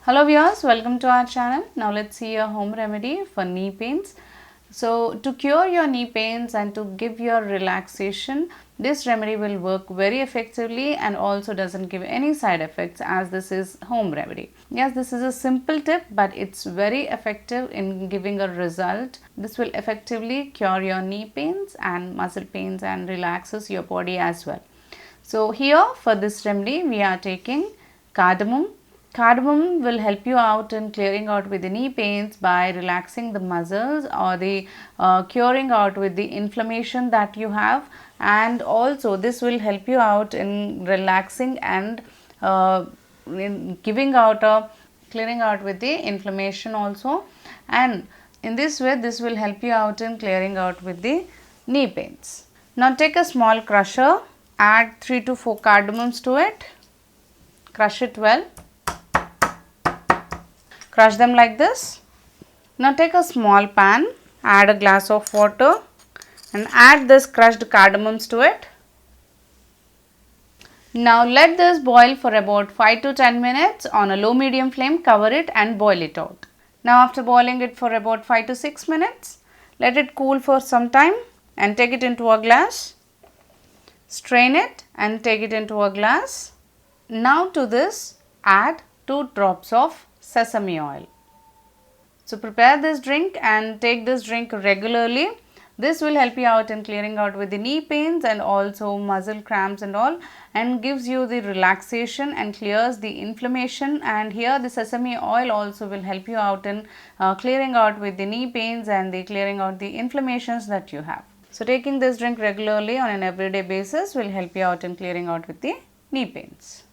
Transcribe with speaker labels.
Speaker 1: Hello viewers, welcome to our channel. Now let's see a home remedy for knee pains. So to cure your knee pains and to give your relaxation, this remedy will work very effectively and also doesn't give any side effects as this is home remedy. Yes, this is a simple tip but it's very effective in giving a result. This will effectively cure your knee pains and muscle pains and relaxes your body as well. So here for this remedy we are taking cardamom. Cardamom will help you out in clearing out with the knee pains by relaxing the muscles or the curing out with the inflammation that you have, and also this will help you out in relaxing and in giving out a clearing out with the inflammation also, and in this way this will help you out in clearing out with the knee pains. Now take a small crusher, add 3 to 4 cardamoms to it, crush it well. Crush them like this. Now take a small pan, add a glass of water and add this crushed cardamoms to it. Now let this boil for about 5 to 10 minutes on a low medium flame, cover it and boil it out. Now after boiling it for about 5 to 6 minutes, let it cool for some time and take it into a glass. Strain it and take it into a glass. Now to this add 2 drops of sesame oil. So prepare this drink and take this drink regularly. This will help you out in clearing out with the knee pains and also muscle cramps and all, and gives you the relaxation and clears the inflammation. And here the sesame oil also will help you out in clearing out with the knee pains and the clearing out the inflammations that you have. So taking this drink regularly on an everyday basis will help you out in clearing out with the knee pains.